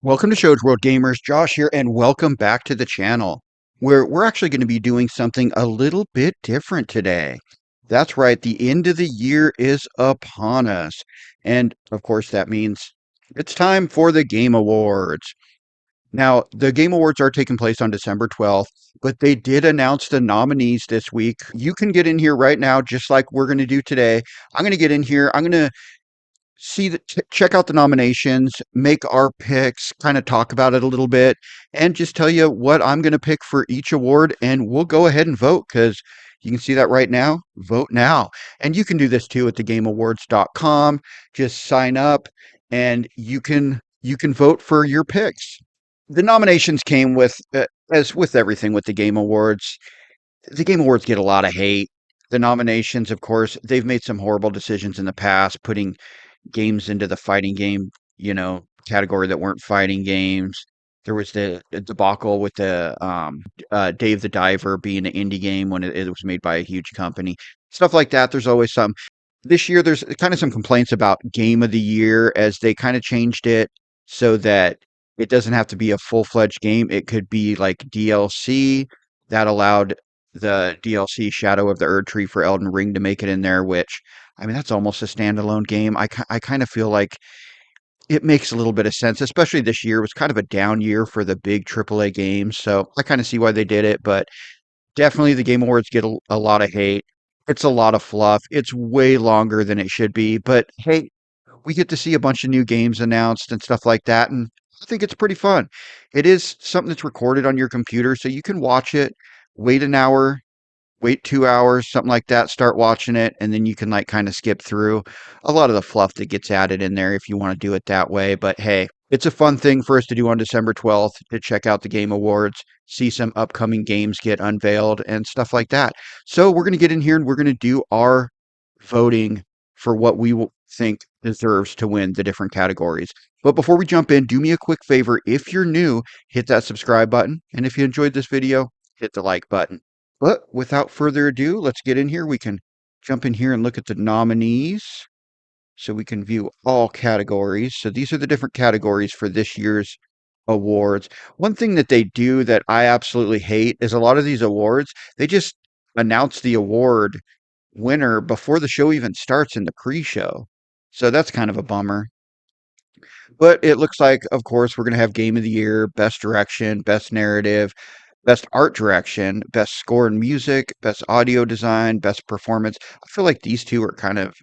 Welcome to Shows World Gamers. Josh here, and welcome back to the channel, where we're actually going to be doing something a little bit different today. That's right, the end of the year is upon us. And of course, that means it's time for the Game Awards. Now, the Game Awards are taking place on December 12th, but they did announce the nominees this week. You can get in here right now, just like we're going to do today. I'm going to get in here. I'm going to check out the nominations, make our picks, kind of talk about it a little bit, and just tell you what I'm going to pick for each award. And we'll go ahead and vote because you can see that right now. Vote now. And you can do this too at thegameawards.com. Just sign up and you can vote for your picks. The nominations came with, as with everything with the Game Awards, the Game Awards get a lot of hate. The nominations, of course, they've made some horrible decisions in the past, putting games into the fighting game, category that weren't fighting games. There was the debacle with the Dave the Diver being an indie game when it was made by a huge company. Stuff like that. There's always some. This year, there's kind of some complaints about Game of the Year as they kind of changed it so that it doesn't have to be a full-fledged game. It could be like DLC that allowed the DLC Shadow of the Erd Tree for Elden Ring to make it in there, which I mean, that's almost a standalone game. I kind of feel like it makes a little bit of sense, especially this year was kind of a down year for the big AAA games. So I kind of see why they did it, but definitely the Game Awards get a lot of hate. It's a lot of fluff. It's way longer than it should be, but hey, we get to see a bunch of new games announced and stuff like that, and I think it's pretty fun. It is something that's recorded on your computer, so you can watch it, wait an hour, wait 2 hours, something like that, start watching it, and then you can like kind of skip through a lot of the fluff that gets added in there if you want to do it that way. But hey, it's a fun thing for us to do on December 12th to check out the Game Awards, see some upcoming games get unveiled and stuff like that. So we're going to get in here and we're going to do our voting for what think deserves to win the different categories. But before we jump in, do me a quick favor. If you're new, hit that subscribe button. And if you enjoyed this video, hit the like button. But without further ado, let's get in here. We can jump in here and look at the nominees so we can view all categories. So these are the different categories for this year's awards. One thing that they do that I absolutely hate is a lot of these awards, they just announce the award winner before the show even starts in the pre-show. So that's kind of a bummer. But it looks like, of course, we're going to have Game of the Year, Best Direction, Best Narrative, Best Art Direction, Best Score and Music, Best Audio Design, Best Performance. I feel like these two are kind of,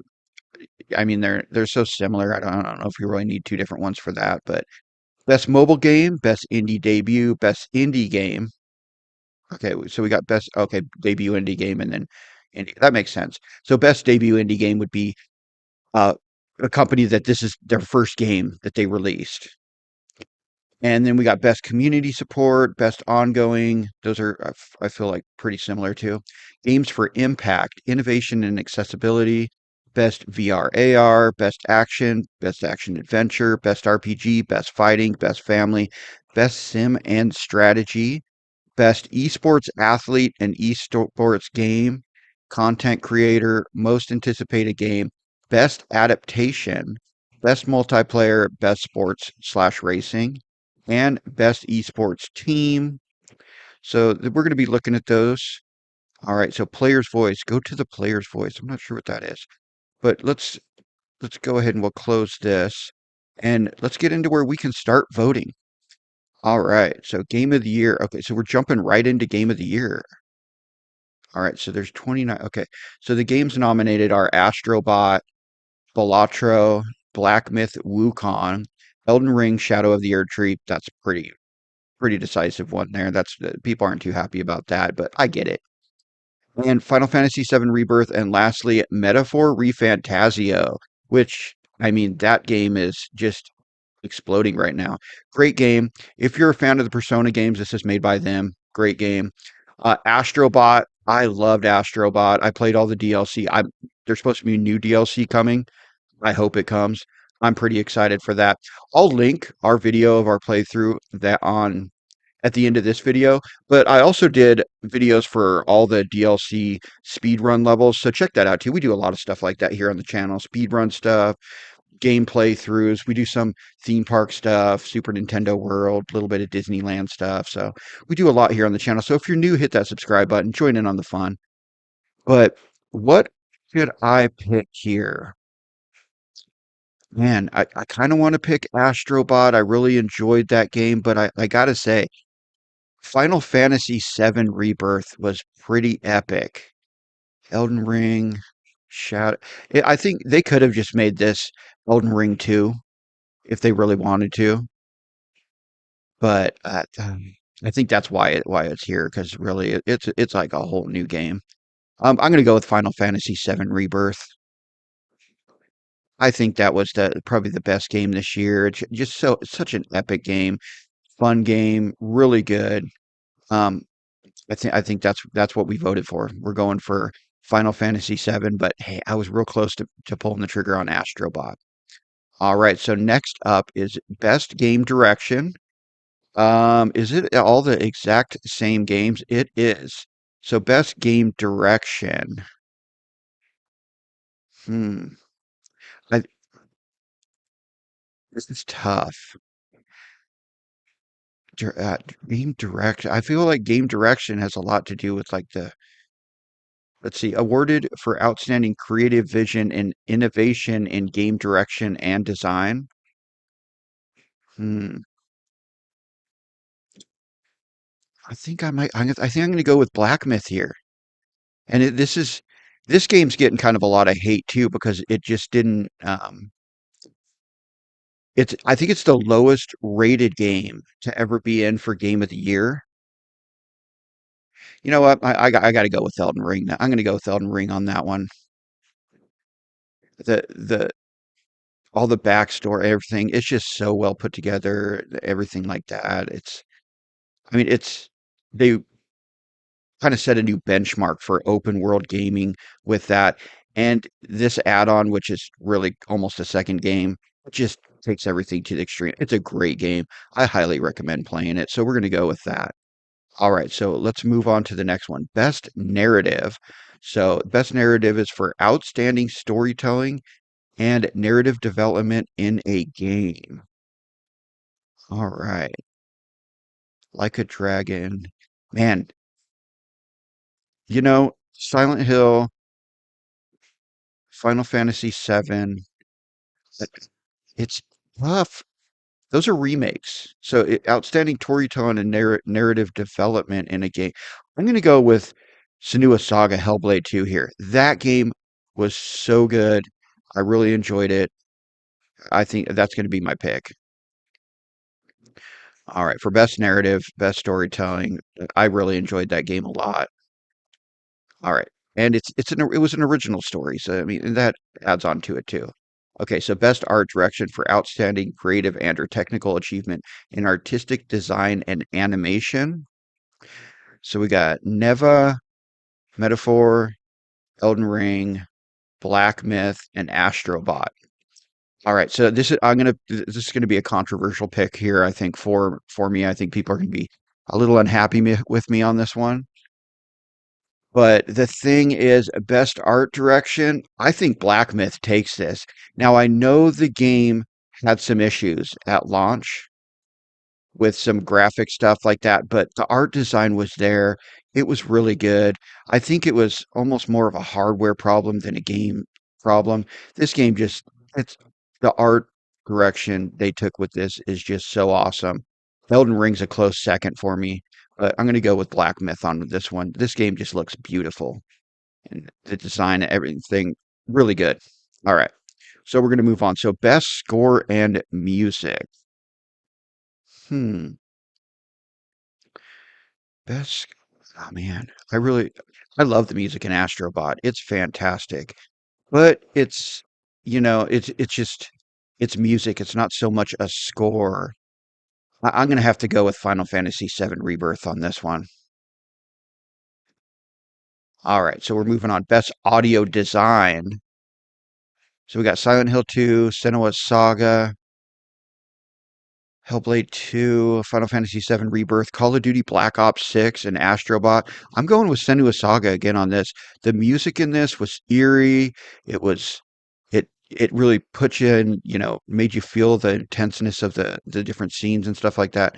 I mean, they're so similar. I don't know if you really need two different ones for that, but Best Mobile Game, Best Indie Debut, Best Indie Game. Okay, so we got Best, okay, Debut Indie Game and then Indie. That makes sense. So Best Debut Indie Game would be uh, a company that this is their first game that they released. And then we got best community support, best ongoing. Those are, I feel like, pretty similar too. Games for impact, innovation, and accessibility. Best VR AR, best action adventure, best RPG, best fighting, best family, best sim and strategy, best esports athlete and esports game, content creator, most anticipated game, best adaptation, best multiplayer, best sports slash racing, and best esports team. So we're going to be looking at those. All right, so player's voice. Go to the player's voice. I'm not sure what that is, but let's go ahead and we'll close this and let's get into where we can start voting. All right, so game of the year. Okay, so we're jumping right into game of the year. All right, so there's 29. Okay, so the games nominated are Astrobot, Balatro, Black Myth, Wukong, Elden Ring, Shadow of the Erd Tree. That's pretty decisive one there. That's people aren't too happy about that, but I get it. And Final Fantasy VII Rebirth, and lastly, Metaphor ReFantazio, which I mean that game is just exploding right now. Great game. If you're a fan of the Persona games, this is made by them. Great game. Astrobot. I loved Astrobot. I played all the DLC. There's supposed to be a new DLC coming. I hope it comes. I'm pretty excited for that. I'll link our video of our playthrough that on at the end of this video, but I also did videos for all the DLC speedrun levels, so check that out too. We do a lot of stuff like that here on the channel, speedrun stuff, game playthroughs. We do some theme park stuff, Super Nintendo World, a little bit of Disneyland stuff. So we do a lot here on the channel. So if you're new, hit that subscribe button, join in on the fun. But what should I pick here? Man, I kind of want to pick Astrobot. I really enjoyed that game, but I gotta say, Final Fantasy VII Rebirth was pretty epic. Elden Ring, Shadow. I think they could have just made this Elden Ring 2 if they really wanted to, but I think that's why it's here because really it's like a whole new game. I'm gonna go with Final Fantasy VII Rebirth. I think that was the probably the best game this year. It's just it's such an epic game, fun game, really good. Um, I think that's what we voted for. We're going for Final Fantasy VII, but hey, I was real close to pulling the trigger on Astrobot. All right, so next up is Best Game Direction. Is it all the exact same games? It is. So Best Game Direction. Hmm. I, this is tough. Game direction. I feel like game direction has a lot to do with like let's see, awarded for outstanding creative vision and innovation in game direction and design. Hmm. I think I might. I think I'm going to go with Black Myth here. And this game's getting kind of a lot of hate too because it just didn't. I think it's the lowest rated game to ever be in for Game of the Year. You know what? I got to go with Elden Ring. I'm going to go with Elden Ring on that one. The all the backstory, everything. It's just so well put together, everything like that. I mean, they kind of set a new benchmark for open world gaming with that. And this add-on, which is really almost a second game, just takes everything to the extreme. It's a great game. I highly recommend playing it. So we're going to go with that. All right, so let's move on to the next one. Best narrative. So, best narrative is for outstanding storytelling and narrative development in a game. All right. Like a Dragon. Man, Silent Hill, Final Fantasy VII, it's tough. Those are remakes. So outstanding storytelling and narrative development in a game. I'm going to go with Senua Saga Hellblade 2 here. That game was so good. I really enjoyed it. I think that's going to be my pick. All right, for best narrative, best storytelling, I really enjoyed that game a lot. All right. And it was an original story, so I mean and that adds on to it too. Okay, so best art direction for outstanding creative and or technical achievement in artistic design and animation. So we got Neva, Metaphor, Elden Ring, Black Myth, and Astrobot. All right, so this is gonna be a controversial pick here, I think for me. I think people are gonna be a little unhappy with me on this one. But the thing is, best art direction, I think Black Myth takes this. Now, I know the game had some issues at launch with some graphic stuff like that, but the art design was there. It was really good. I think it was almost more of a hardware problem than a game problem. This game just, it's the art direction they took with this is just so awesome. Elden Ring's a close second for me, but I'm going to go with Black Myth on this one. This game just looks beautiful and the design and everything really good. All right. So we're going to move on. So best score and music. Hmm. Best. Oh man, I love the music in Astrobot. It's fantastic, but it's just it's music. It's not so much a score. I'm gonna have to go with Final Fantasy VII Rebirth on this one. All right, so we're moving on. Best audio design. So we got Silent Hill 2, Senua's Saga, Hellblade 2, Final Fantasy VII Rebirth, Call of Duty Black Ops 6, and Astrobot. I'm going with Senua Saga again on this. The music in this was eerie. It was it it really put you in, made you feel the intenseness of the different scenes and stuff like that.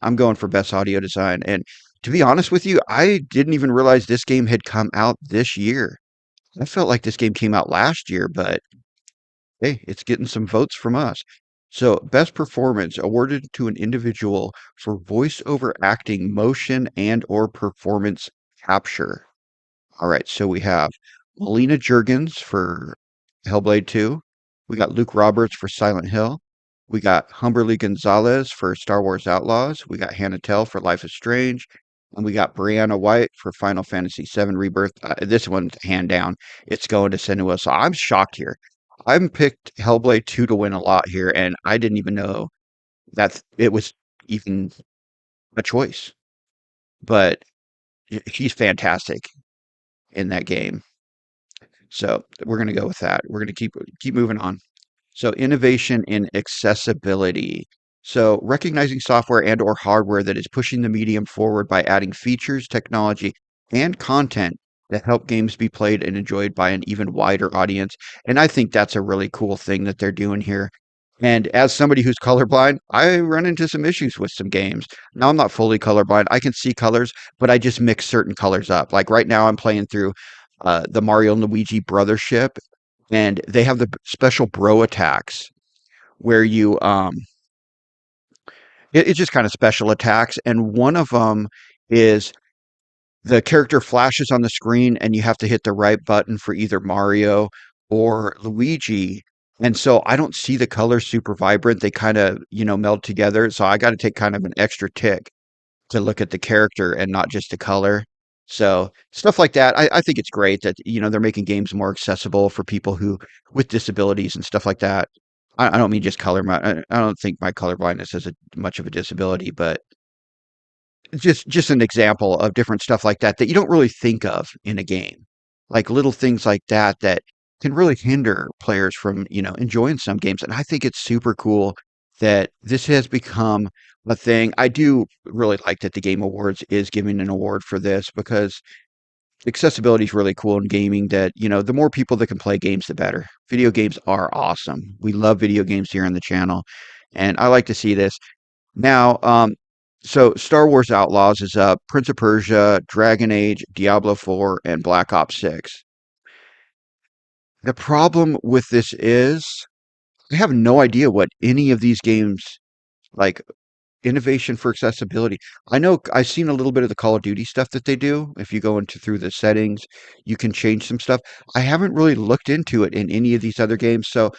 I'm going for best audio design. And to be honest with you, I didn't even realize this game had come out this year. I felt like this game came out last year, but hey, it's getting some votes from us. So, best performance awarded to an individual for voice over acting, motion, and or performance capture. All right, so we have Melina Juergens for Hellblade 2. We got Luke Roberts for Silent Hill. We got Humberly Gonzalez for Star Wars Outlaws. We got Hannah Tell for Life is Strange. And we got Brianna White for Final Fantasy VII Rebirth. This one's hand down. It's going to Senua. So I'm shocked here. I've picked Hellblade 2 to win a lot here, and I didn't even know that it was even a choice. But he's fantastic in that game. So we're going to go with that. We're going to keep moving on. So innovation in accessibility. So recognizing software and or hardware that is pushing the medium forward by adding features, technology, and content that help games be played and enjoyed by an even wider audience. And I think that's a really cool thing that they're doing here. And as somebody who's colorblind, I run into some issues with some games. Now I'm not fully colorblind. I can see colors, but I just mix certain colors up. Like right now I'm playing through the Mario and Luigi Brothership, and they have the special bro attacks where it's just kind of special attacks, and one of them is the character flashes on the screen and you have to hit the right button for either Mario or Luigi. And so I don't see the colors super vibrant. They kind of, meld together. So I got to take kind of an extra tick to look at the character and not just the color. So stuff like that, I think it's great that they're making games more accessible for people who with disabilities and stuff like that. I don't mean just color. I don't think my color blindness is much of a disability, but just an example of different stuff like that that you don't really think of in a game, like little things like that that can really hinder players from enjoying some games. And I think it's super cool that this has become a thing. I do really like that the Game Awards is giving an award for this because accessibility is really cool in gaming. That the more people that can play games, the better. Video games are awesome. We love video games here on the channel, and I like to see this. Now, so Star Wars Outlaws is up, Prince of Persia, Dragon Age, Diablo 4, and Black Ops 6. The problem with this is I have no idea what any of these games like innovation for accessibility. I know I've seen a little bit of the Call of Duty stuff that they do. If you go into through the settings, you can change some stuff. I haven't really looked into it in any of these other games, so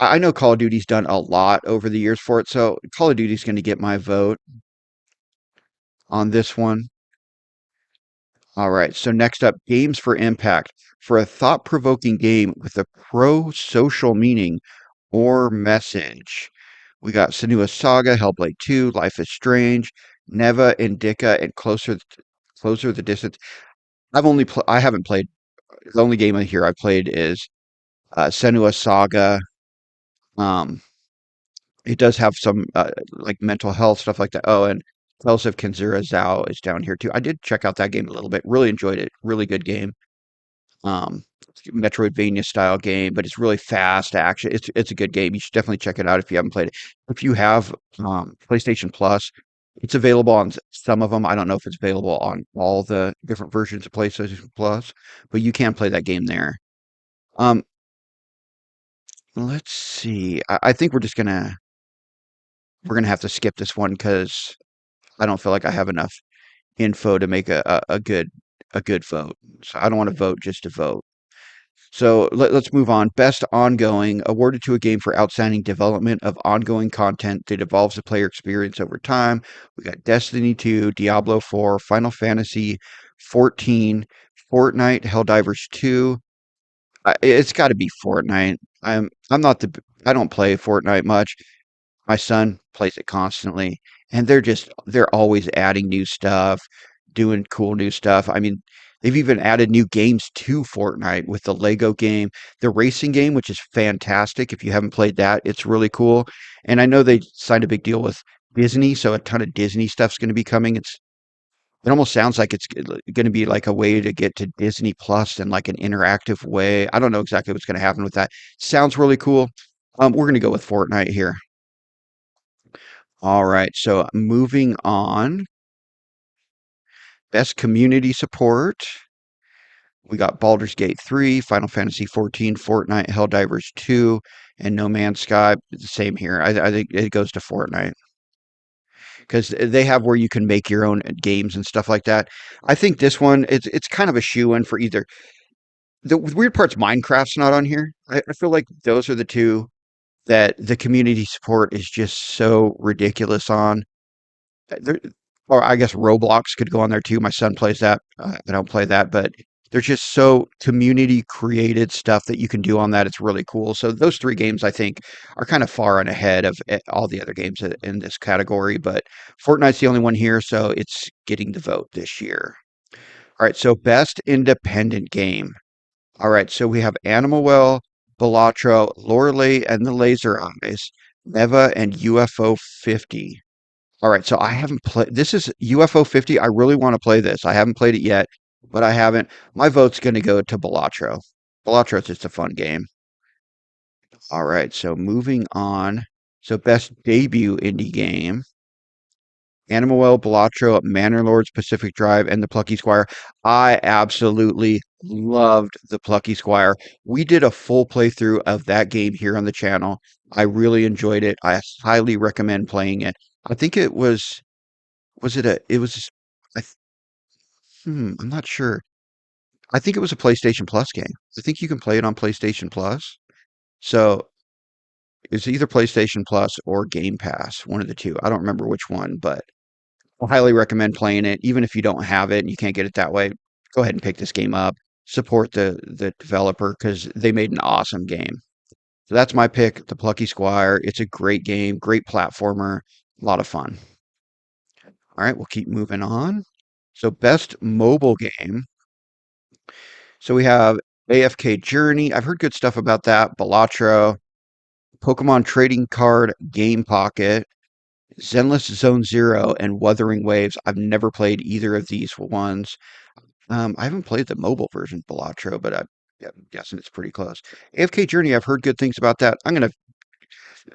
I know Call of Duty's done a lot over the years for it. So Call of Duty's going to get my vote on this one. All right, so next up, Games for Impact. For a thought-provoking game with a pro-social meaning or message. We got Senua Saga, Hellblade 2, Life is Strange, Neva Indica, and Closer the Distance. I haven't played. The only game here I played is Senua Saga. Um, it does have some like mental health stuff like that. Oh, and Tales of Kenzura Zhao is down here too. I did check out that game a little bit. Really enjoyed it. Really good game. Um, Metroidvania style game, but it's really fast action. It's a good game. You should definitely check it out if you haven't played it. If you have PlayStation Plus, it's available on some of them. I don't know if it's available on all the different versions of PlayStation Plus, but you can play that game there. Um, let's see. I think we're gonna have to skip this one because I don't feel like I have enough info to make a good vote. So I don't want to vote just to vote. So let's move on. Best ongoing, awarded to a game for outstanding development of ongoing content that evolves the player experience over time. We got Destiny 2, Diablo 4, Final Fantasy 14, Fortnite, Helldivers 2. It's got to be Fortnite. I'm not I don't play Fortnite much. My son plays it constantly, and they're always adding new stuff, doing cool new stuff. I mean, they've even added new games to Fortnite with the Lego game, the racing game, which is fantastic. If you haven't played that, it's really cool. And I know they signed a big deal with Disney, so a ton of Disney stuff's going to be coming. It almost sounds like it's going to be like a way to get to Disney Plus in like an interactive way. I don't know exactly what's going to happen with that. Sounds really cool. We're going to go with Fortnite here. All right, so moving on. Best community support. We got Baldur's Gate 3, Final Fantasy 14, Fortnite, Helldivers 2, and No Man's Sky. The same here. I think it goes to Fortnite because they have where you can make your own games and stuff like that. I think this one it's kind of a shoe in for either. The weird part's Minecraft's not on here. I feel like those are the two that the community support is just so ridiculous on. There, or I guess Roblox could go on there too. My son plays that. I don't play that, but there's just so community created stuff that you can do on that. It's really cool. So those three games I think are kind of far and ahead of all the other games in this category. But Fortnite's the only one here, so it's getting the vote this year. All right, so best independent game. All right, so we have Animal Well, Balatro, Lorelei and the Laser Eyes, Neva, and UFO 50. All right, so I haven't played. This is UFO 50. I really want to play this. I haven't played it yet, but I haven't. My vote's going to go to Balatro. Balatro's just a fun game. All right, so moving on. So best debut indie game. Animal Balatro, Manor Lords, Pacific Drive, and The Plucky Squire. I absolutely loved The Plucky Squire. We did a full playthrough of that game here on the channel. I really enjoyed it. I highly recommend playing it. I think was it a, it was, I, th- I'm not sure. I think it was a PlayStation Plus game. I think you can play it on PlayStation Plus. So it's either PlayStation Plus or Game Pass, one of the two. I don't remember which one, but I highly recommend playing it. Even if you don't have it and you can't get it that way, go ahead and pick this game up. Support the developer because they made an awesome game. So that's my pick, The Plucky Squire. It's a great game, great platformer, a lot of fun. All right, we'll keep moving on. So best mobile game. So we have AFK Journey. I've heard good stuff about that. Balatro, Pokemon Trading Card Game Pocket, Zenless Zone Zero, and Wuthering Waves. I've never played either of these ones. I haven't played the mobile version of Balatro, but yeah, I'm guessing it's pretty close. AFK Journey, I've heard good things about that.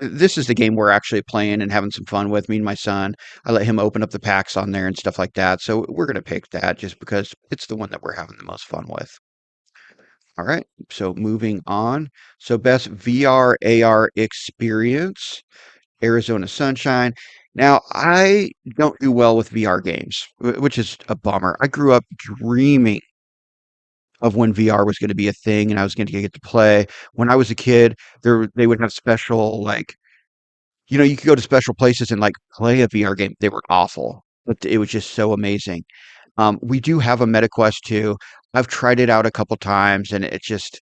This is the game we're actually playing and having some fun with, me and my son. I let him open up the packs on there and stuff like that. So we're going to pick that just because it's the one that we're having the most fun with. All right, so moving on. So best VR AR experience, Arizona Sunshine. Now, I don't do well with VR games, which is a bummer. I grew up dreaming of when VR was going to be a thing and I was going to get to play. When I was a kid, they would have special like you could go to special places and like play a VR game. They were awful, but it was just so amazing. We do have a MetaQuest 2. I've tried it out a couple times, and it just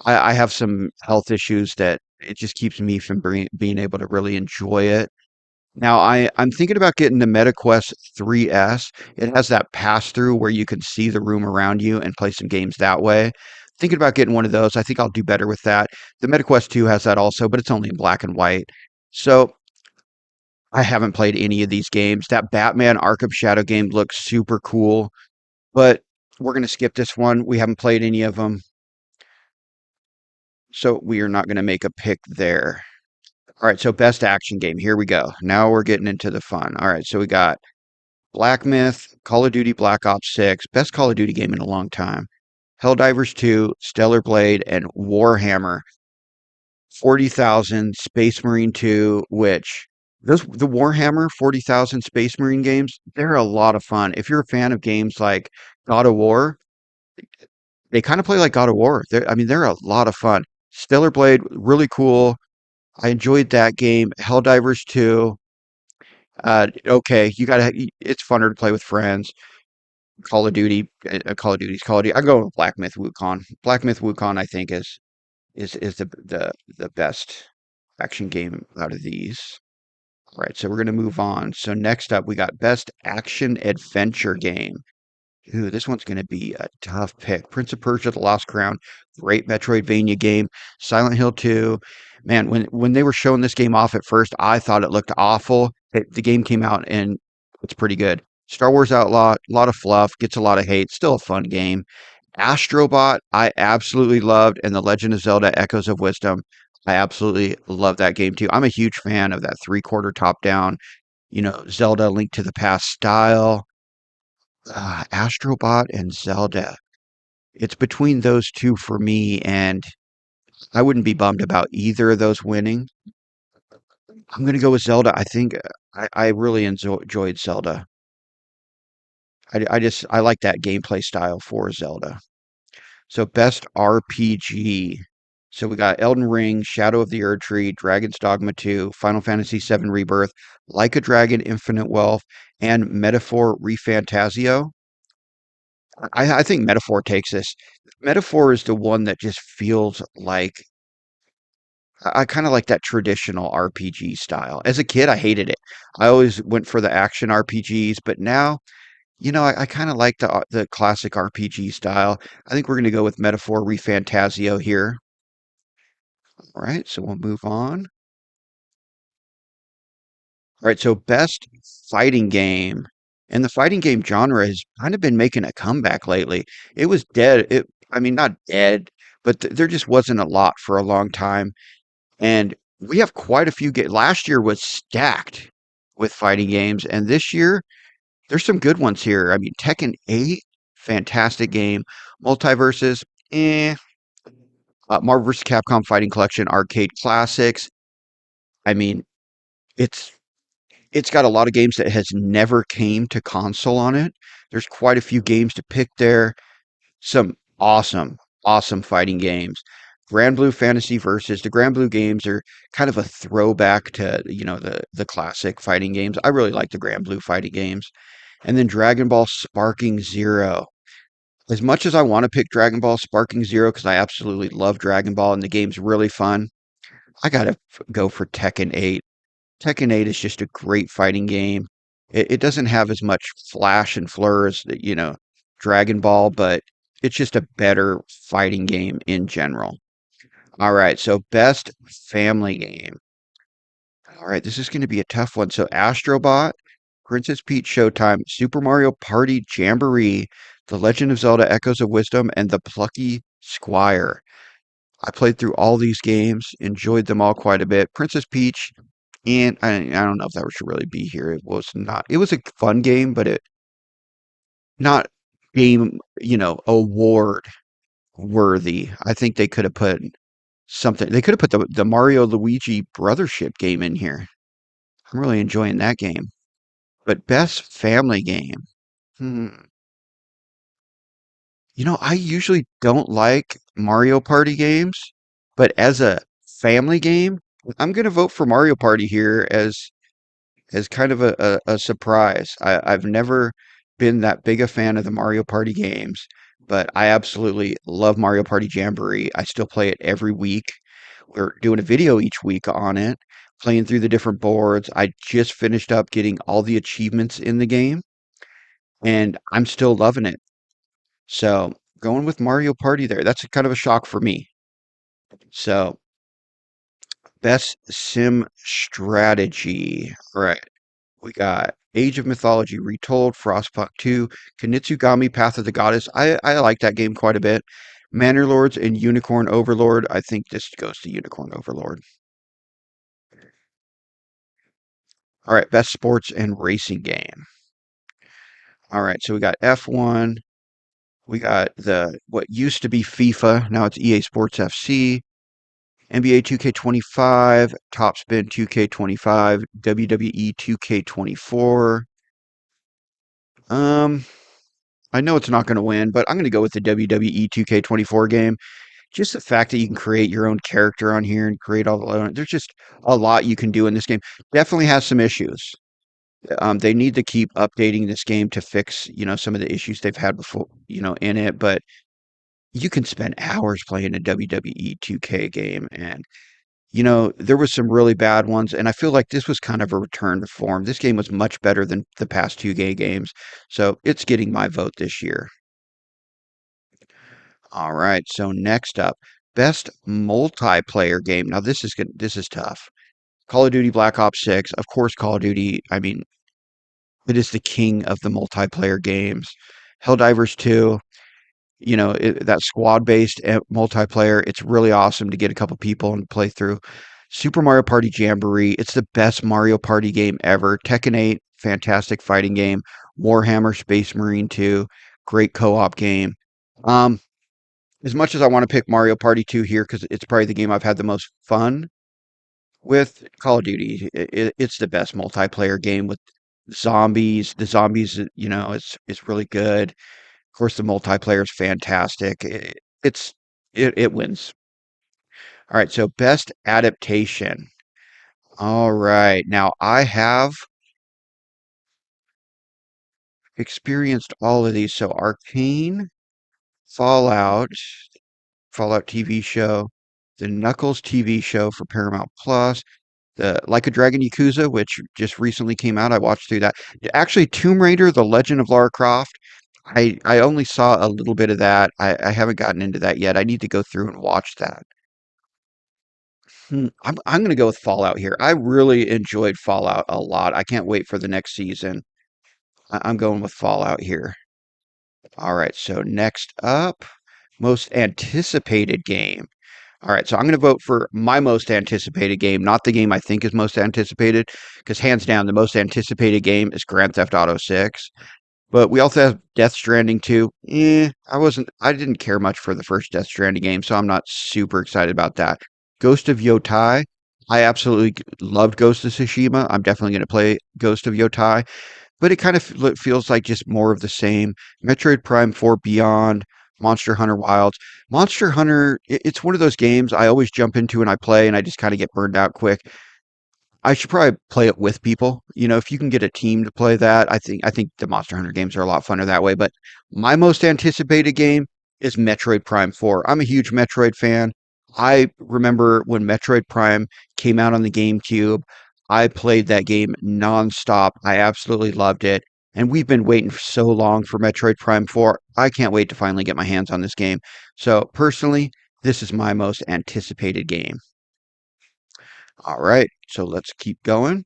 I have some health issues that it just keeps me from being able to really enjoy it. Now I'm thinking about getting the MetaQuest 3S. It has that pass through where you can see the room around you and play some games that way. Thinking about getting one of those. I think I'll do better with that. The MetaQuest 2 has that also, but it's only in black and white. So I haven't played any of these games. That Batman Arkham Shadow game looks super cool, but we're going to skip this one. We haven't played any of them, so we are not going to make a pick there. All right, so best action game. Here we go. Now we're getting into the fun. All right, so we got Black Myth, Call of Duty Black Ops 6, best Call of Duty game in a long time. Helldivers 2, Stellar Blade, and Warhammer 40,000 Space Marine 2, which the Warhammer 40,000 Space Marine games, they're a lot of fun. If you're a fan of games like God of War, they kind of play like God of War. I mean, they're a lot of fun. Stellar Blade, really cool. I enjoyed that game. Helldivers 2. Okay, it's funner to play with friends. Call of Duty, Call of Duty's Call of Duty. I go with Black Myth Wukong. Black Myth Wukong, I think, is the best action game out of these. All right, so we're gonna move on. So next up, we got best action adventure game. Ooh, this one's gonna be a tough pick. Prince of Persia: The Lost Crown, great Metroidvania game. Silent Hill 2. Man, when they were showing this game off at first, I thought it looked awful. The game came out and it's pretty good. Star Wars Outlaw, a lot of fluff, gets a lot of hate, still a fun game. Astrobot, I absolutely loved, and The Legend of Zelda Echoes of Wisdom, I absolutely love that game too. I'm a huge fan of that three-quarter top-down, Zelda Link to the Past style. Astrobot and Zelda. It's between those two for me, and I wouldn't be bummed about either of those winning. I'm going to go with Zelda. I think I really enjoyed Zelda. I like that gameplay style for Zelda. So best RPG. So we got Elden Ring, Shadow of the Erd Tree, Dragon's Dogma 2, Final Fantasy VII Rebirth, Like a Dragon, Infinite Wealth, and Metaphor Refantasio. I think Metaphor takes this. Metaphor is the one that just feels like I kind of like that traditional RPG style. As a kid, I hated it. I always went for the action RPGs, but now, I kind of like the classic RPG style. I think we're going to go with Metaphor Refantasio here. All right, so we'll move on. All right, so best fighting game. And the fighting game genre has kind of been making a comeback lately. It was dead. I mean, not dead, but there just wasn't a lot for a long time. And we have quite a few games. Last year was stacked with fighting games, and this year there's some good ones here. I mean, Tekken 8, fantastic game. Multiverses, eh. Marvel vs. Capcom Fighting Collection Arcade Classics. I mean, it's it's got a lot of games that has never came to console on it. There's quite a few games to pick there. Some awesome, awesome fighting games. Grand Blue Fantasy Versus. The Grand Blue games are kind of a throwback to, the classic fighting games. I really like the Grand Blue fighting games. And then Dragon Ball Sparking Zero. As much as I want to pick Dragon Ball Sparking Zero because I absolutely love Dragon Ball and the game's really fun, I gotta go for Tekken 8. Tekken 8 is just a great fighting game. It doesn't have as much flash and flur as, Dragon Ball, but it's just a better fighting game in general. All right, so best family game. All right, this is going to be a tough one. So Astrobot, Princess Peach Showtime, Super Mario Party Jamboree, The Legend of Zelda Echoes of Wisdom, and The Plucky Squire. I played through all these games, enjoyed them all quite a bit. Princess Peach, and I don't know if that should really be here. It was not. It was a fun game, but it not game, award worthy. I think they could have put something. They could have put the Mario Luigi Brothership game in here. I'm really enjoying that game. But best family game. Hmm. I usually don't like Mario Party games, but as a family game, I'm gonna vote for Mario Party here as kind of a surprise. I've never been that big a fan of the Mario Party games, but I absolutely love Mario Party Jamboree. I still play it every week. We're doing a video each week on it, playing through the different boards. I just finished up getting all the achievements in the game, and I'm still loving it. So going with Mario Party there, that's kind of a shock for me. So best sim strategy. All right. We got Age of Mythology Retold, Frostpunk 2, Kunitsugami Path of the Goddess. I like that game quite a bit. Manor Lords and Unicorn Overlord. I think this goes to Unicorn Overlord. All right, best sports and racing game. All right, so we got F1. We got the what used to be FIFA, now it's EA Sports FC. NBA 2K25, Top Spin 2K25, WWE 2K24. Um, I know it's not going to win, but I'm going to go with the WWE 2K24 game. Just the fact that you can create your own character on here and create all the, there's just a lot you can do in this game. Definitely has some issues. They need to keep updating this game to fix, some of the issues they've had before, in it. But you can spend hours playing a WWE 2K game, and there was some really bad ones, and I feel like this was kind of a return to form. This game was much better than the past 2K games, so it's getting my vote this year. All right, so next up, best multiplayer game. Now this is tough. Call of Duty Black Ops 6, of course Call of Duty, I mean, It is the king of the multiplayer games. Helldivers 2, that squad-based multiplayer, it's really awesome to get a couple people and play through. Super Mario Party Jamboree, it's the best Mario Party game ever. Tekken 8, fantastic fighting game. Warhammer Space Marine 2, great co-op game. Um, as much as I want to pick Mario Party 2 here because it's probably the game I've had the most fun with, Call of Duty, it's the best multiplayer game with zombies. The zombies, it's really good. Of course, the multiplayer is fantastic. It wins. All right, so best adaptation. All right, now I have experienced all of these. So Arcane, Fallout, Fallout TV show, the Knuckles TV show for Paramount Plus, the Like a Dragon Yakuza, which just recently came out. I watched through that. Actually, Tomb Raider: The Legend of Lara Croft. I only saw a little bit of that. I haven't gotten into that yet. I need to go through and watch that. I'm gonna go with Fallout here. I really enjoyed Fallout a lot. I can't wait for the next season. I'm going with Fallout here. All right, so next up, most anticipated game. All right, so I'm going to vote for my most anticipated game, not the game I think is most anticipated, because hands down, the most anticipated game is Grand Theft Auto 6. But we also have Death Stranding 2. I didn't care much for the first Death Stranding game, so I'm not super excited about that. Ghost of Yotai. I absolutely loved Ghost of Tsushima. I'm definitely going to play Ghost of Yotai, but it kind of feels like just more of the same. Metroid Prime 4 Beyond, Monster Hunter Wilds. Monster Hunter, it's one of those games I always jump into and I play and I just kind of get burned out quick. I should probably play it with people. If you can get a team to play that, I think the Monster Hunter games are a lot funner that way. But my most anticipated game is Metroid Prime 4. I'm a huge Metroid fan. I remember when Metroid Prime came out on the GameCube, I played that game nonstop. I absolutely loved it. And we've been waiting for so long for Metroid Prime 4. I can't wait to finally get my hands on this game. So personally, this is my most anticipated game. All right, so let's keep going.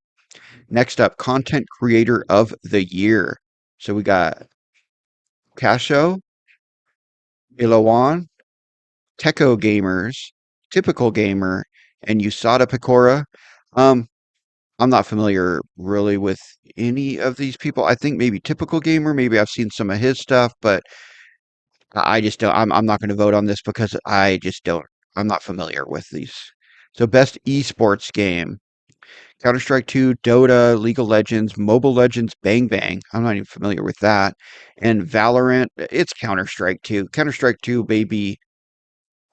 Next up, Content Creator of the Year. So we got Casho, Ilawan, Techo Gamers, Typical Gamer, and USADA Pecora. Um, I'm not familiar really with any of these people. I think maybe Typical Gamer, maybe I've seen some of his stuff, but I just don't, I'm not going to vote on this because I just don't, I'm not familiar with these. So best esports game. Counter-Strike 2, Dota, League of Legends, Mobile Legends, Bang Bang. I'm not even familiar with that. And Valorant, it's Counter-Strike 2. Counter-Strike 2, baby.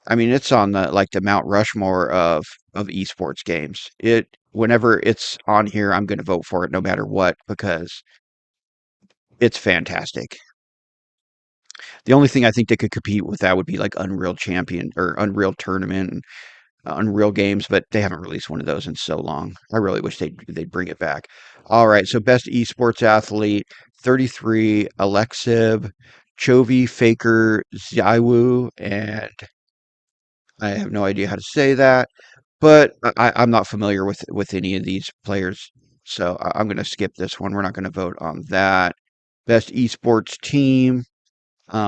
I mean, it's on the Mount Rushmore of esports games. Whenever it's on here, I'm going to vote for it no matter what because it's fantastic. The only thing I think that could compete with that would be like Unreal Champion or Unreal Tournament, Unreal Games, but they haven't released one of those in so long. I really wish they'd bring it back. All right, so best esports athlete, 33, Alexib, Chovy, Faker, Xiaowu, and I have no idea how to say that, but I'm not familiar with any of these players, so I'm going to skip this one. We're not going to vote on that. Best esports team,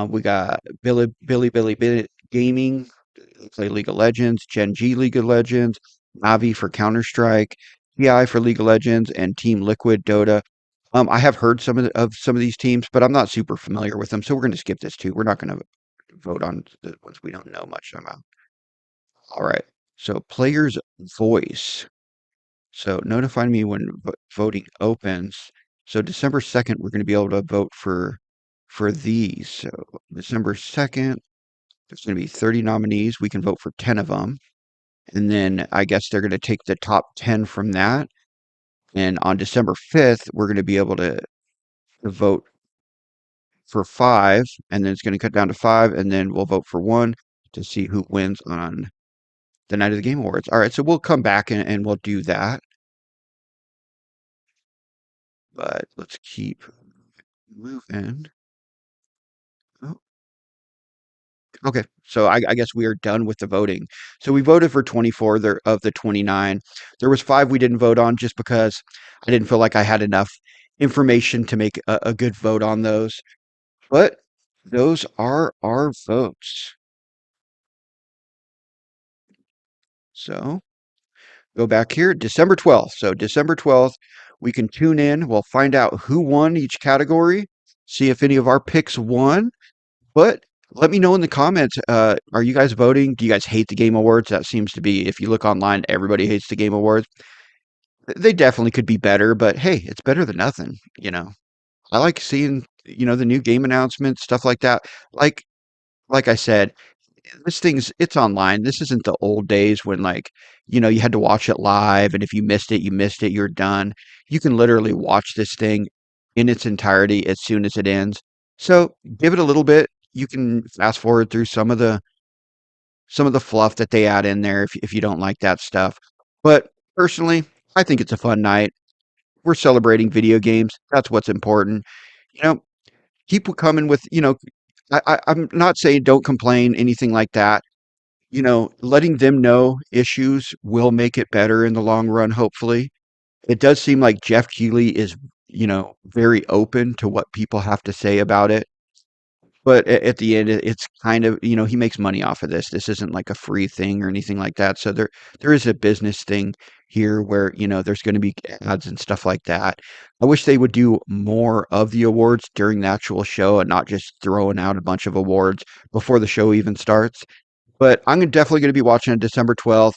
we got Billy Gaming, play League of Legends, Gen G League of Legends, Navi for Counter Strike, TI for League of Legends, and Team Liquid Dota. I have heard of some of these teams, but I'm not super familiar with them, so we're going to skip this too. We're not going to vote on the ones we don't know much about. All right. So player's voice. So notify me when voting opens. So December 2nd, we're going to be able to vote for these. So December 2nd, there's going to be 30 nominees. We can vote for 10 of them. And then I guess they're going to take the top 10 from that. And on December 5th, we're going to be able to vote for five. And then it's going to cut down to five. And then we'll vote for one to see who wins on the night of the Game Awards. All right. So we'll come back and we'll do that. But let's keep moving. Oh, okay. So I guess we are done with the voting. So we voted for 24 of the 29. There was five we didn't vote on just because I didn't feel like I had enough information to make a good vote on those. But those are our votes. So go back here, December 12th. So December 12th, we can tune in. We'll find out who won each category, see if any of our picks won. But let me know in the comments. Are you guys voting? Do you guys hate the Game Awards? That seems to be, if you look online, everybody hates the Game Awards. They definitely could be better, but hey, it's better than nothing, you know. I like seeing, the new game announcements, stuff like that. Like like I said, this thing's it's online. This isn't the old days when you had to watch it live and if you missed it, you missed it, you're done. You can literally watch this thing in its entirety as soon as it ends. So, give it a little bit. You can fast forward through some of the fluff that they add in there if you don't like that stuff. But personally, I think it's a fun night. We're celebrating video games. That's what's important. You know, keep coming with, I'm not saying don't complain, anything like that. Letting them know issues will make it better in the long run, hopefully. It does seem like Jeff Keighley is, very open to what people have to say about it. But at the end, it's kind of, he makes money off of this. This isn't like a free thing or anything like that. So there is a business thing here where, there's going to be ads and stuff like that. I wish they would do more of the awards during the actual show and not just throwing out a bunch of awards before the show even starts. But I'm definitely going to be watching it December 12th.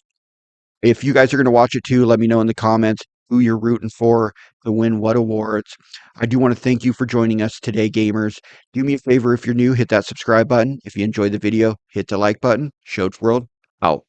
If you guys are going to watch it too, let me know in the comments who you're rooting for to win what awards. I do want to thank you for joining us today, gamers. Do me a favor if you're new, hit that subscribe button. If you enjoyed the video, hit the like button. Shows World out.